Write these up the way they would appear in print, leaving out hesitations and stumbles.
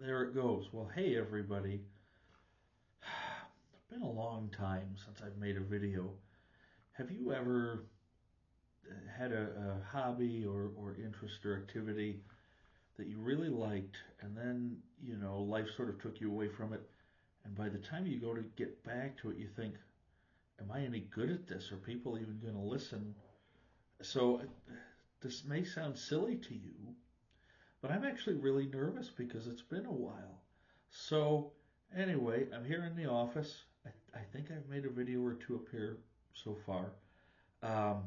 There it goes. Well, hey everybody. It's been a long time since I've made a video. Have you ever had a hobby or interest or activity that you really liked and then, life sort of took you away from it, and by the time you go to get back to it, you think, am I any good at this? Are people even going to listen? So this may sound silly to you, but I'm actually really nervous because it's been a while. So anyway, I'm here in the office. I think I've made a video or two up here so far. Um,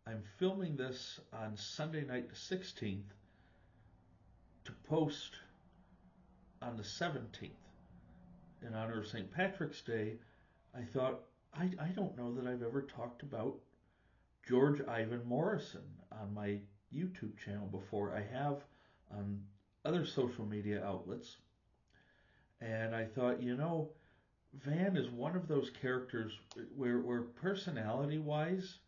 I'm filming this on Sunday night the 16th to post on the 17th in honor of St. Patrick's Day. I thought, I don't know that I've ever talked about George Ivan Morrison on my YouTube channel before. I have on other social media outlets. And I thought, Van is one of those characters where personality-wise,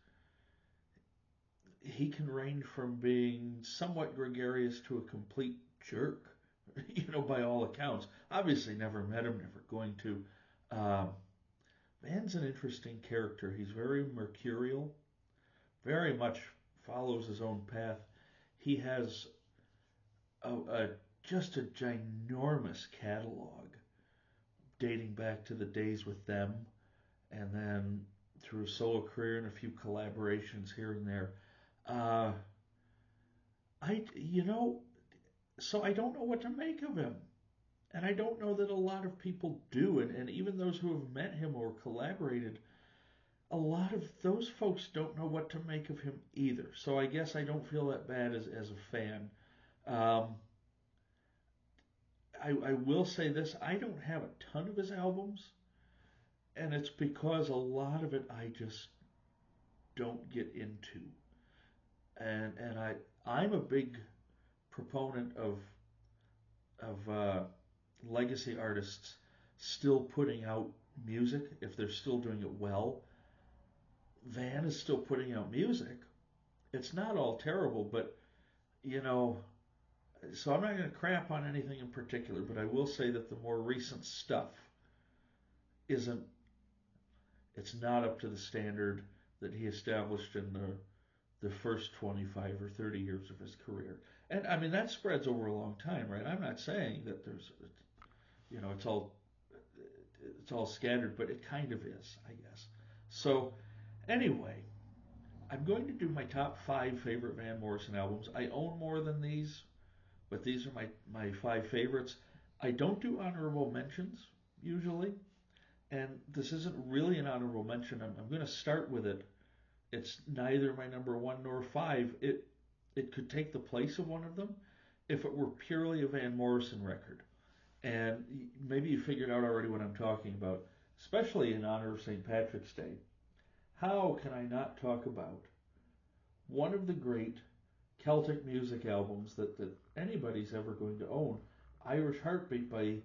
he can range from being somewhat gregarious to a complete jerk, by all accounts. Obviously, never met him, never going to. Van's an interesting character. He's very mercurial, very much follows his own path. He has just a ginormous catalog dating back to the days with them, and then through a solo career and a few collaborations here and there. I, you know, so I don't know what to make of him. And I don't know that a lot of people do. And even those who have met him or collaborated, a lot of those folks don't know what to make of him either. So I guess I don't feel that bad as a fan. Um, I will say this, I don't have a ton of his albums, and it's because a lot of it I just don't get into. I'm a big proponent of legacy artists still putting out music if they're still doing it well. Van is still putting out music. It's not all terrible, but you know, so I'm not going to crap on anything in particular, but I will say that the more recent stuff isn't, it's not up to the standard that he established in the first 25 or 30 years of his career. And I mean, that spreads over a long time, right? I'm not saying that it's all scattered, but it kind of is, I guess. So anyway, I'm going to do my top 5 favorite Van Morrison albums. I own more than these, but these are my 5 favorites. I don't do honorable mentions usually, and this isn't really an honorable mention. I'm going to start with it. It's neither my number 1 nor 5. It could take the place of one of them if it were purely a Van Morrison record. And maybe you figured out already what I'm talking about, especially in honor of St. Patrick's Day. How can I not talk about one of the great Celtic music albums that anybody's ever going to own, Irish Heartbeat by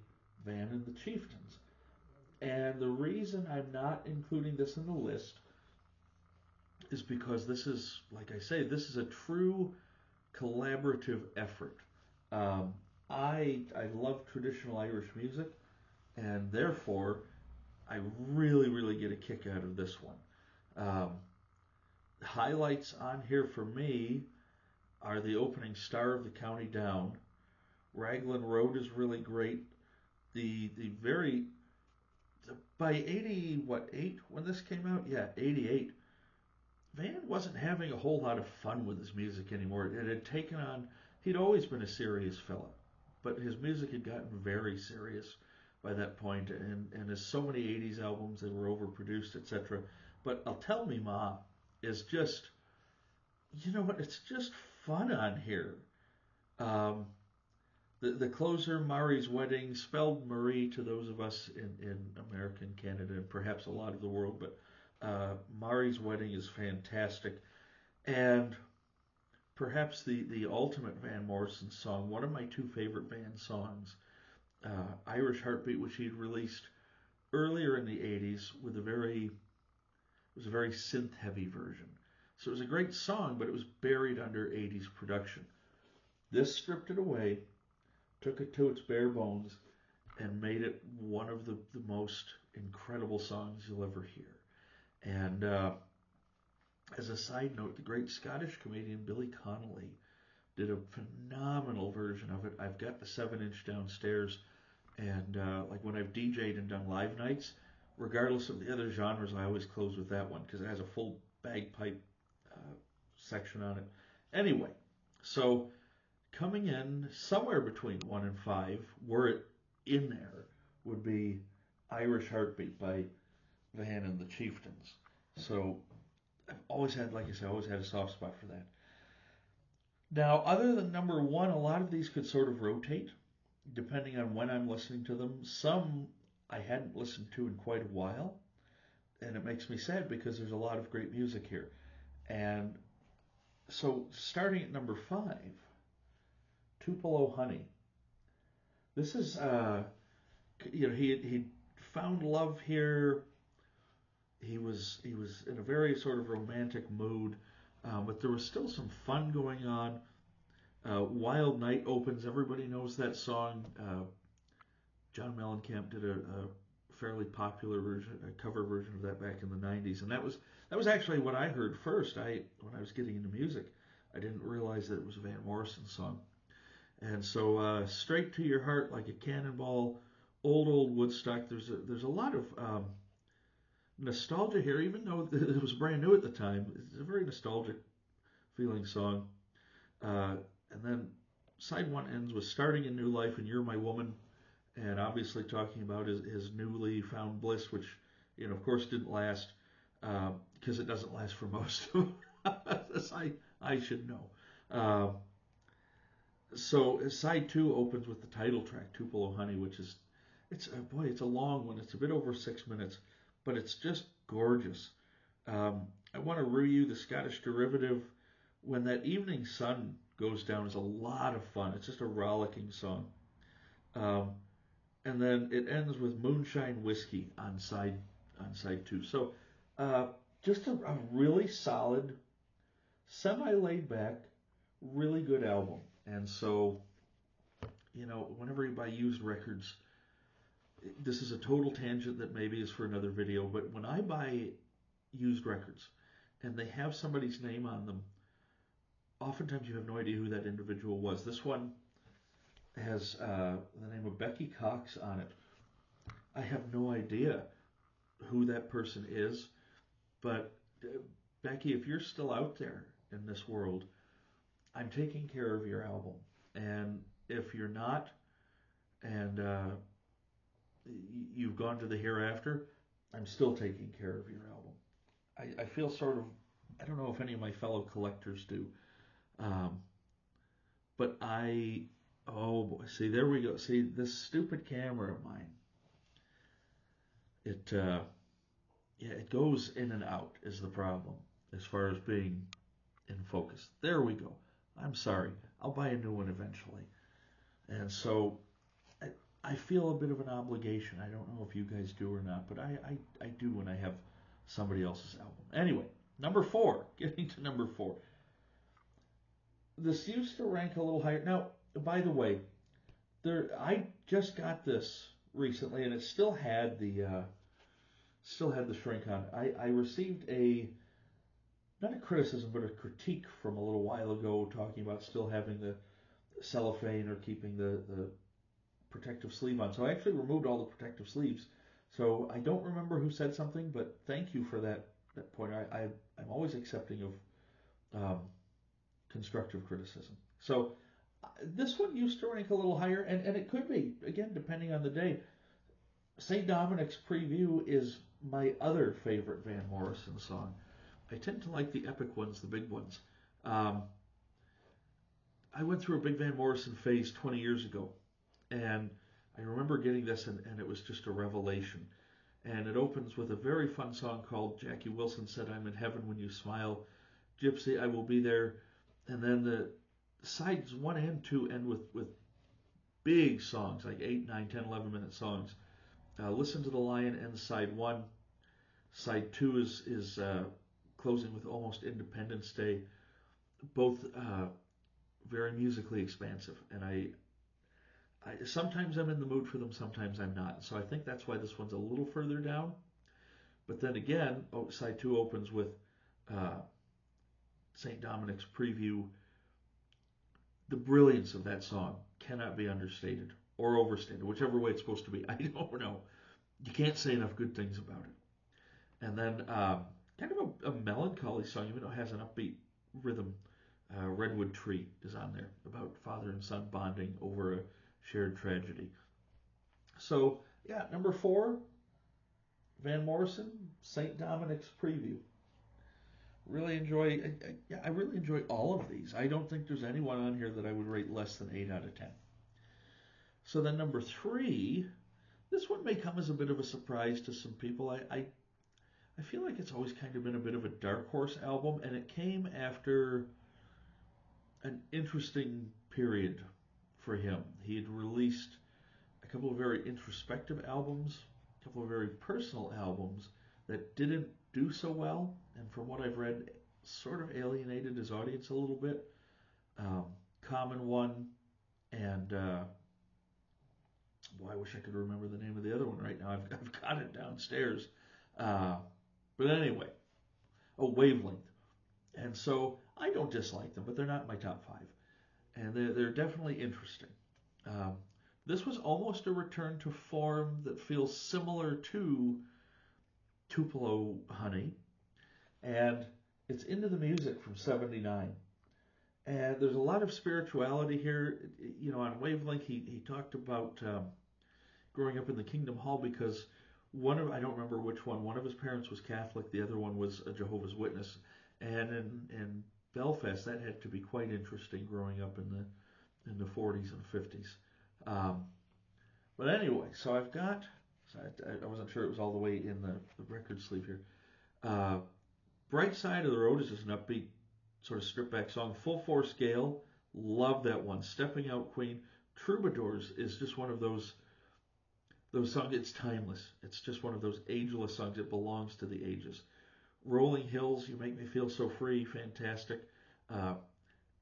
Van and the Chieftains? And the reason I'm not including this in the list is because this is, like I say, this is a true collaborative effort. I love traditional Irish music, and therefore I really, really get a kick out of this one. Um, Highlights on here for me are the opening Star of the County Down. Raglan Road is really great. By 8 when this came out? Yeah, 88. Van wasn't having a whole lot of fun with his music anymore. It had taken on, he'd always been a serious fella, but his music had gotten very serious by that point, and as so many 80s albums, they were overproduced, etc. But I'll Tell Me Ma is just, you know what, it's just fun on here. Um, the closer, Mari's Wedding, spelled Marie to those of us in America and Canada and perhaps a lot of the world, but Mari's Wedding is fantastic. And perhaps the ultimate Van Morrison song, one of my 2 favorite Van songs, Irish Heartbeat, which he had released earlier in the 80s with it was a very synth-heavy version. So it was a great song, but it was buried under 80s production. This stripped it away, took it to its bare bones and made it one of the most incredible songs you'll ever hear. And as a side note, the great Scottish comedian Billy Connolly did a phenomenal version of it. I've got the 7-inch downstairs, and like when I've DJ'd and done live nights, regardless of the other genres, I always close with that one because it has a full bagpipe section on it. Anyway, so coming in somewhere between 1 and 5, were it in there, would be Irish Heartbeat by Van and the Chieftains. So I've always had, like I said, always had a soft spot for that. Now, other than number 1, a lot of these could sort of rotate depending on when I'm listening to them. Some I hadn't listened to in quite a while, and it makes me sad because there's a lot of great music here. And so starting at number 5, Tupelo Honey. This is, he found love here. He was in a very sort of romantic mood, but there was still some fun going on. Wild Night opens. Everybody knows that song. John Mellencamp did a fairly popular version, a cover version of that back in the '90s, and that was actually what I heard first. When I was getting into music, I didn't realize that it was a Van Morrison song. And so, Straight to Your Heart, Like a Cannonball, Old Woodstock. There's a lot of nostalgia here, even though it was brand new at the time. It's a very nostalgic feeling song. And then side 1 ends with Starting a New Life and You're My Woman, and obviously talking about his newly found bliss, which, of course didn't last, because it doesn't last for most of us. I should know. So side 2 opens with the title track, Tupelo Honey, which is, it's a long one. It's a bit over 6 minutes, but it's just gorgeous. I want to review the Scottish derivative. When That Evening Sun Goes Down is a lot of fun. It's just a rollicking song. And then it ends with Moonshine Whiskey on side 2. So just a really solid, semi-laid back, really good album. And so, whenever you buy used records, this is a total tangent that maybe is for another video, but when I buy used records and they have somebody's name on them, oftentimes you have no idea who that individual was. This one has the name of Becky Cox on it. I have no idea who that person is, but Becky, if you're still out there in this world, I'm taking care of your album. And if you're not, and you've gone to the hereafter, I'm still taking care of your album. I feel sort of, I don't know if any of my fellow collectors do, but oh boy, see, there we go. See, this stupid camera of mine, it goes in and out is the problem as far as being in focus. There we go. I'm sorry. I'll buy a new one eventually. And so I feel a bit of an obligation. I don't know if you guys do or not, but I do when I have somebody else's album. Anyway, number 4, getting to number 4. This used to rank a little higher. Now, by the way, I just got this recently, and it still had the shrink on it. I received not a criticism, but a critique from a little while ago talking about still having the cellophane or keeping the protective sleeve on. So I actually removed all the protective sleeves. So I don't remember who said something, but thank you for that point. I'm always accepting of constructive criticism. So this one used to rank a little higher, and it could be, again, depending on the day. St. Dominic's Preview is my other favorite Van Morrison song. I tend to like the epic ones, the big ones. I went through a big Van Morrison phase 20 years ago, and I remember getting this, and it was just a revelation. And it opens with a very fun song called Jackie Wilson Said I'm in Heaven When You Smile, Gypsy, I Will Be There. And then the sides 1 and 2 end with big songs, like 8, 9, 10, 11-minute songs. Listen to the Lion ends side 1. Side 2 is closing with Almost Independence Day. Both very musically expansive. And sometimes I'm in the mood for them, sometimes I'm not. So I think that's why this one's a little further down. But then again, side two opens with uh, St. Dominic's Preview. The brilliance of that song cannot be understated or overstated, whichever way it's supposed to be. I don't know. You can't say enough good things about it. And then kind of a melancholy song, even though it has an upbeat rhythm. Redwood Tree is on there about father and son bonding over a shared tragedy. So, yeah, number 4, Van Morrison, St. Dominic's Preview. Really enjoy. I really enjoy all of these. I don't think there's anyone on here that I would rate less than 8 out of 10. So then number 3, this one may come as a bit of a surprise to some people. I feel like it's always kind of been a bit of a dark horse album, and it came after an interesting period for him. He had released a couple of very introspective albums, a couple of very personal albums that didn't do so well, and from what I've read, sort of alienated his audience a little bit. Common One, and I wish I could remember the name of the other one right now. I've got it downstairs. But anyway, Wavelength. And so I don't dislike them, but they're not in my top 5. And they're definitely interesting. Um, this was almost a return to form that feels similar to Tupelo Honey. And it's Into the Music from '79. And there's a lot of spirituality here. On Wavelength, he talked about growing up in the Kingdom Hall because I don't remember which one of his parents was Catholic, the other one was a Jehovah's Witness. And in Belfast, that had to be quite interesting growing up in the 40s and 50s. But anyway, so I wasn't sure it was all the way in the record sleeve here. Bright Side of the Road is just an upbeat sort of stripped back song. Full Force Gale, love that one. Stepping Out Queen. Troubadours is just one of those songs. It's timeless. It's just one of those ageless songs. It belongs to the ages. Rolling Hills, You Make Me Feel So Free, fantastic.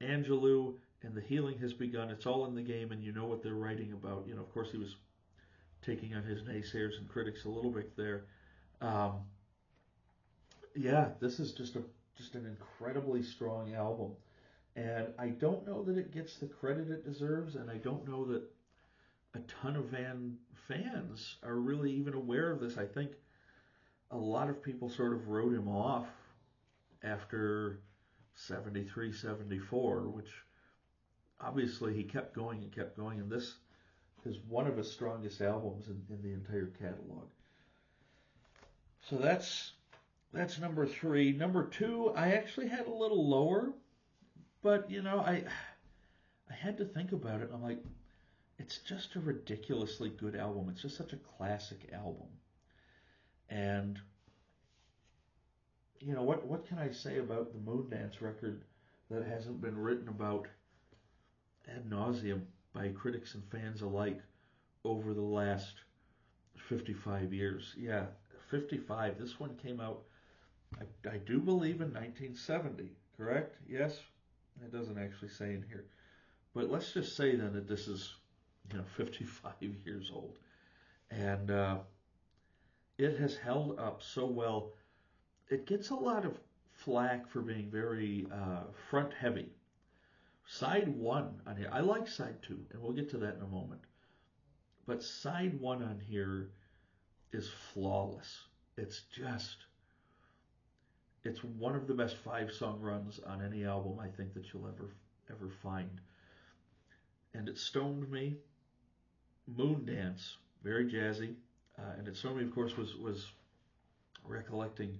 Angelou and The Healing Has Begun. It's all in the game, and you know what they're writing about. Of course, he was taking on his naysayers and critics a little bit there. This is just an incredibly strong album, and I don't know that it gets the credit it deserves, and I don't know that a ton of Van fans are really even aware of this. I think a lot of people sort of wrote him off after 73, 74, which obviously he kept going and kept going, and this is one of his strongest albums in the entire catalog. So that's number 3. Number 2, I actually had a little lower, but I had to think about it. I'm like, it's just a ridiculously good album. It's just such a classic album. And what can I say about the Moondance record that hasn't been written about ad nauseum by critics and fans alike over the last 55 years? Yeah, 55. This one came out, I do believe, in 1970, correct? Yes? It doesn't actually say in here. But let's just say then that this is 55 years old. And it has held up so well. It gets a lot of flack for being very front heavy. Side 1 on here, I like side 2, and we'll get to that in a moment. But side 1 on here is flawless. It's one of the best 5-song runs on any album I think that you'll ever find. And It Stoned Me, Moondance, very jazzy. And It Stoned Me, of course, was recollecting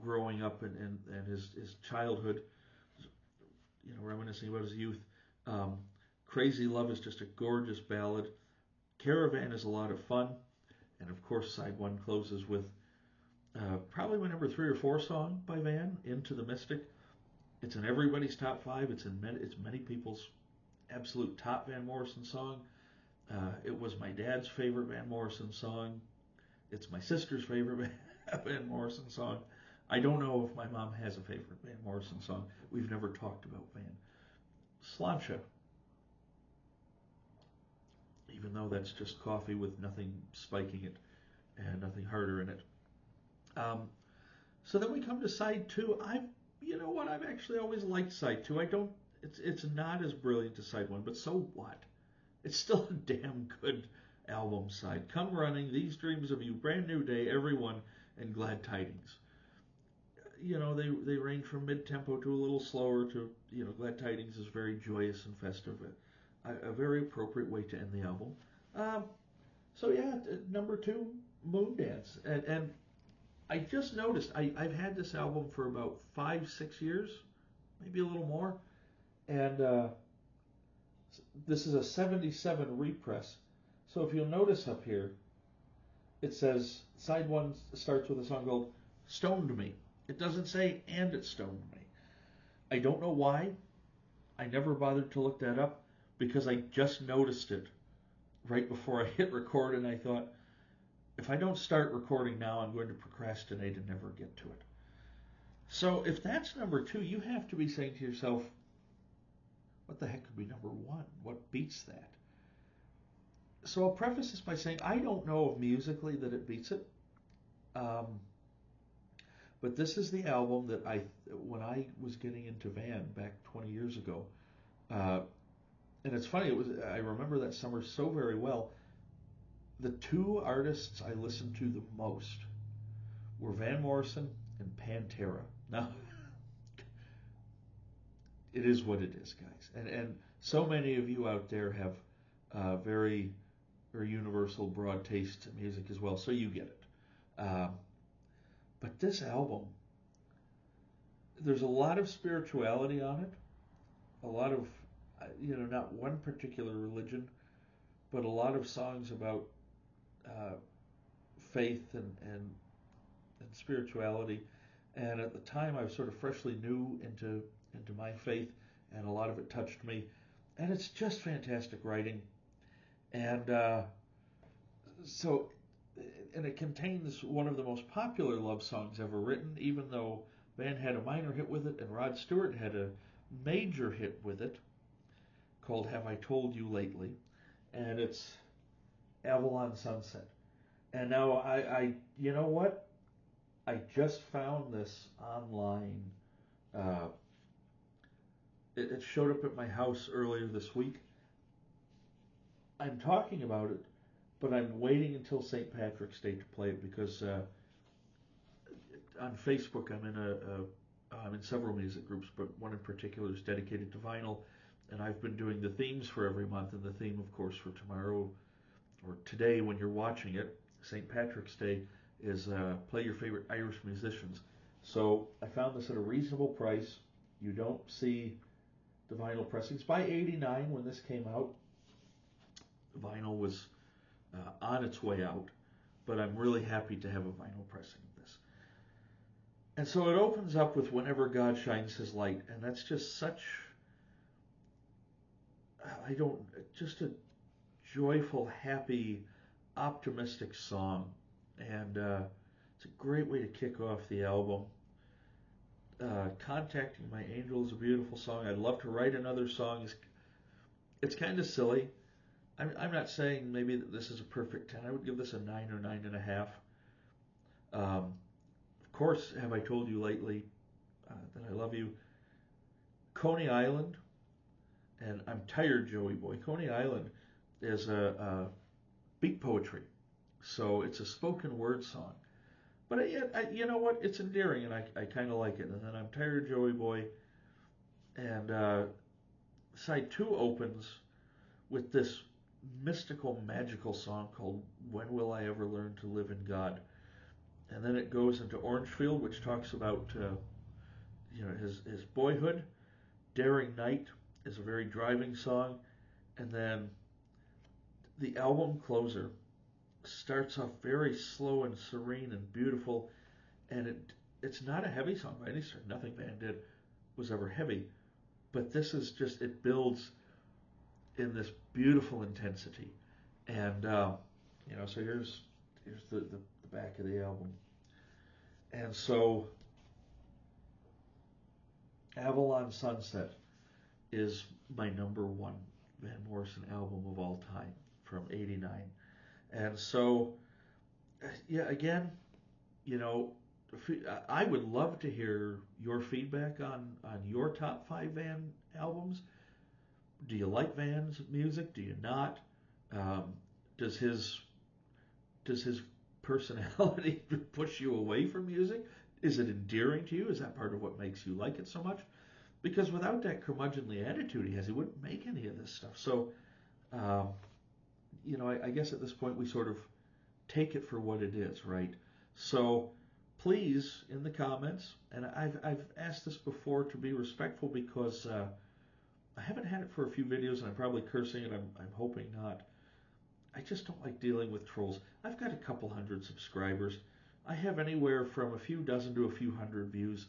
growing up and his childhood, reminiscing about his youth. Crazy Love is just a gorgeous ballad. Caravan is a lot of fun. And of course, side 1 closes with probably my number 3 or 4 song by Van, Into the Mystic. It's in everybody's top 5. It's many people's absolute top Van Morrison song. It was my dad's favorite Van Morrison song. It's my sister's favorite Van Morrison song. I don't know if my mom has a favorite Van Morrison song. We've never talked about Van. Sláinte. even though that's just coffee with nothing spiking it and nothing harder in it. Um, so then we come to side two. You know what? I've actually always liked side two. I don't. It's not as brilliant as side one, but so what? It's still a damn good album side. Come Running, These Dreams of You, Brand New Day, Everyone, and Glad Tidings. You know, they range from mid-tempo to a little slower to, Glad Tidings is very joyous and festive. A very appropriate way to end the album. Um, so yeah, number two, Moondance. And I just noticed, I've had this album for about 5-6 years, maybe a little more. And this is a 77 repress. So if you'll notice up here, it says, side one starts with a song called Stoned Me. It doesn't say, and it stoned me. I don't know why. I never bothered to look that up because I just noticed it right before I hit record, and I thought, if I don't start recording now, I'm going to procrastinate and never get to it. So if that's number two, you have to be saying to yourself, what the heck could be number one? What beats that? So I'll preface this by saying I don't know of musically that it beats it. But this is the album that when I was getting into Van back 20 years ago, and it's funny, I remember that summer so very well. The two artists I listened to the most were Van Morrison and Pantera. Now, it is what it is, guys. And so many of you out there have very, very universal, broad taste in music as well, so you get it. But this album, there's a lot of spirituality on it, a lot of, not one particular religion, but a lot of songs about faith and spirituality. And at the time, I was sort of freshly new into my faith, and a lot of it touched me. And it's just fantastic writing. And and it contains one of the most popular love songs ever written, even though Van had a minor hit with it, and Rod Stewart had a major hit with it, called Have I Told You Lately? And it's Avalon Sunset. And now you know what? I just found this online. It showed up at my house earlier this week. I'm talking about it, but I'm waiting until St. Patrick's Day to play it because on Facebook I'm in several music groups, but one in particular is dedicated to vinyl, and I've been doing the themes for every month, and the theme, of course, for tomorrow or today when you're watching it, St. Patrick's Day, is play your favorite Irish musicians. So I found this at a reasonable price. You don't see the vinyl pressings. By '89, when this came out, vinyl was on its way out, but I'm really happy to have a vinyl pressing of this. And so it opens up with Whenever God Shines His Light, and that's just just a joyful, happy, optimistic song. And it's a great way to kick off the album. Contacting My Angel is a beautiful song. I'd love to write another song. It's kind of silly. I'm not saying maybe that this is a perfect 10. I would give this a 9 or 9.5. Of course, Have I Told You Lately that I Love You? Coney Island and I'm Tired, Joey Boy. Coney Island is a beat poetry, so it's a spoken word song. But you know what? It's endearing, and I kind of like it. And then I'm Tired, Joey Boy. And side two opens with this mystical, magical song called When Will I Ever Learn to Live in God? And then it goes into Orangefield, which talks about his boyhood. Daring Night is a very driving song. And then the album closer starts off very slow and serene and beautiful, and it's not a heavy song by any stretch. Nothing Van did was ever heavy, but this is just, it builds in this beautiful intensity. And so here's the back of the album. And so Avalon Sunset is my number one Van Morrison album of all time from '89. And so, yeah, again, you know, I would love to hear your feedback on your top five Van albums. Do you like Van's music? Do you not? Um, does his does his personality push you away from music? Is it endearing to you? Is that part of what makes you like it so much? Because without that curmudgeonly attitude he has, he wouldn't make any of this stuff. So, um, I guess at this point we sort of take it for what it is, right? So please, in the comments, and I've asked this before to be respectful because I haven't had it for a few videos and I'm probably cursing and I'm hoping not. I just don't like dealing with trolls. I've got a couple hundred subscribers. I have anywhere from a few dozen to a few hundred views.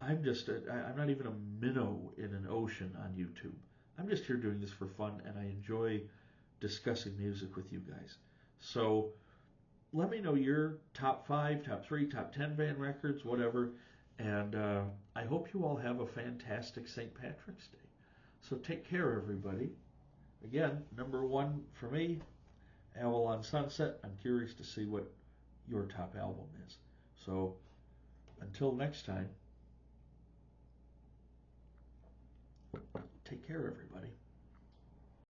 I'm not even a minnow in an ocean on YouTube. I'm just here doing this for fun and I enjoy discussing music with you guys. So let me know your top five, top three, top 10 Van records, whatever. And I hope you all have a fantastic St. Patrick's Day. So take care, everybody. Again, number one for me, Avalon Sunset. I'm curious to see what your top album is. So until next time, take care, everybody.